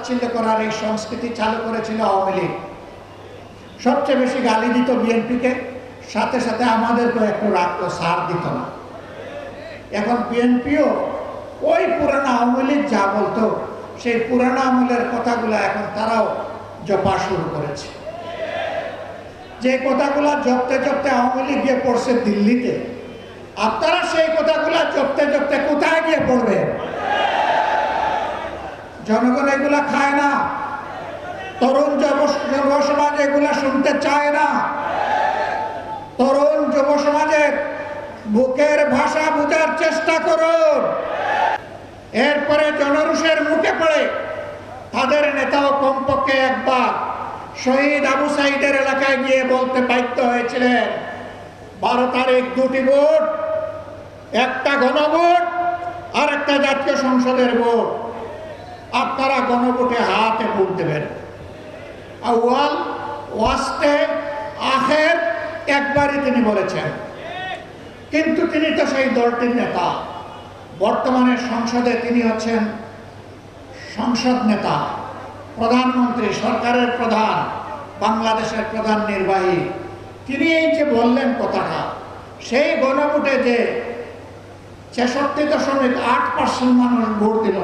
তাচ্ছিল্য করার এই সংস্কৃতি চালু করেছিল আওয়ামী লীগ। সবচেয়ে বেশি গালি দিত বিএনপিকে, সাথে সাথে আমাদেরকেও একটু রাখতো, ছাড় দিত না। এখন বিএনপিও ওই পুরানো আওয়ামী লীগ যা বলতো সেই পুরানো আমলের কথাগুলো এখন তারাও জপা শুরু করেছে। যে কথাগুলো জপতে জপতে আওয়ামী লীগ গিয়ে পড়ছে দিল্লিতে, আপনারা সেই কথাগুলো জপতে জপতে কোথায় গিয়ে পড়বে? জনগণ এগুলা খায় না, তরুণ যুব সমাজ এগুলা শুনতে চায় না। তরুণ যুব সমাজের বুকের ভাষা বোঝার চেষ্টা করুন। এরপরে জনরোষের মুখে পড়ে তাদের নেতাও কমপক্ষে একবার শহীদ আবু সাইদের এলাকায় গিয়ে বলতে বাধ্য হয়েছিলেন, 12 তারিখ 2টি ভোট, একটা গণভোট আর একটা জাতীয় সংসদের ভোট, আপনারা গণভোটে হাতে ভোট দেবেন। আউয়াল ওয়াস্তে আখের একবারই তিনি বলেছেন। কিন্তু তিনি তো সেই দলটির নেতা, বর্তমানে সংসদে তিনি হচ্ছেন সংসদ নেতা, প্রধানমন্ত্রী, সরকারের প্রধান, বাংলাদেশের প্রধান নির্বাহী। তিনি এই যে বললেন কথাটা, সেই গণভোটে যে 66.8% মানুষ ভোট দিল,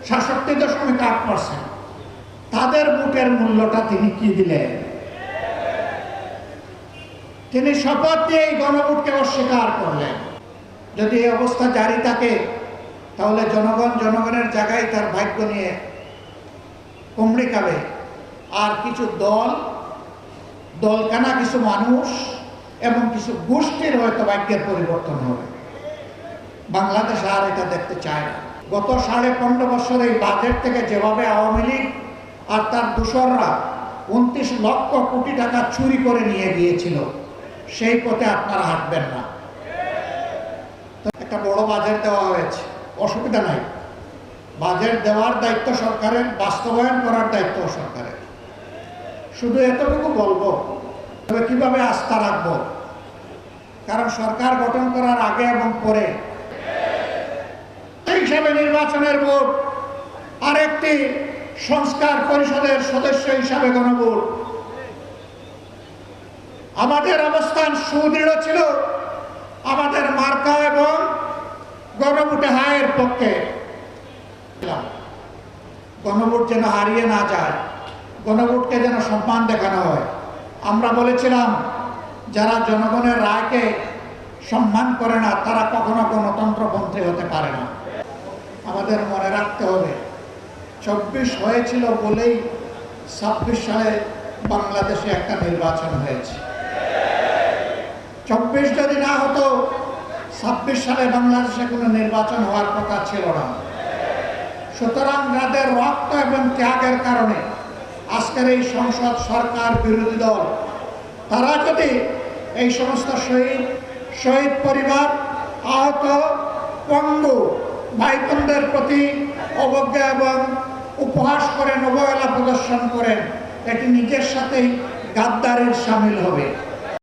66.8%, তাদের ভোটের মূল্যটা তিনি কি দিলেন? তিনি শপথ দিয়ে এই গণভোটকে অস্বীকার করলেন। যদি এই অবস্থা জারি থাকে তাহলে জনগণ জনগণের জায়গায় তার ভাগ্য নিয়ে কুমড়ি খাবে, আর কিছু দলখানা, কিছু মানুষ এবং কিছু গোষ্ঠীর হয়তো ভাগ্যের পরিবর্তন হবে। বাংলাদেশ আর এটা দেখতে চায় না। গত 15.5 বছর এই বাজেট থেকে যেভাবে আওয়ামী লীগ আর তার দোসররা 29 লক্ষ কোটি টাকা চুরি করে নিয়ে গিয়েছিল, সেই পথে আপনারা হাঁটবেন না। একটা বড় বাজেট দেওয়া হয়েছে, অসুবিধা নাই। বাজেট দেওয়ার দায়িত্ব সরকারের, বাস্তবায়ন করার দায়িত্ব সরকারের। শুধু এতটুকু বলবো, তবে কিভাবে আস্থা রাখবো, কারণ সরকার গঠন করার আগে এবং পরে সেই হিসাবে নির্বাচনের ভোট, আরেকটি সংস্কার পরিষদের সদস্য হিসাবে গণভোট। আমাদের অবস্থান সুদৃঢ় ছিল, আমাদের মার্কা এবং গণভোটে হায়ের পক্ষে। গণভোট যেন হারিয়ে না যায়, গণভোটকে যেন সম্মান দেখানো হয়। আমরা বলেছিলাম, যারা জনগণের রায়কে সম্মান করে না তারা কখনো গণতন্ত্রপন্থী হতে পারে না। আমাদের মনে রাখতে হবে, 24 হয়েছিল বলেই 26 সালে বাংলাদেশে একটা নির্বাচন হয়েছে। 24 যদি না হতো, 26 সালে বাংলাদেশে কোনো নির্বাচন হওয়ার কথা ছিল না। সুতরাং যাদের রক্ত এবং ত্যাগের কারণে আজকের এই সংসদ, সরকার, বিরোধী দল, তারা যদি এই সমস্ত শহীদ পরিবার, আহত, পঙ্গু ভাই বোনদের প্রতি অবজ্ঞা এবং উপহাস করেন, অবহেলা প্রদর্শন করেন, এটি নিজের সাথেই গাদ্দারির সামিল হবে।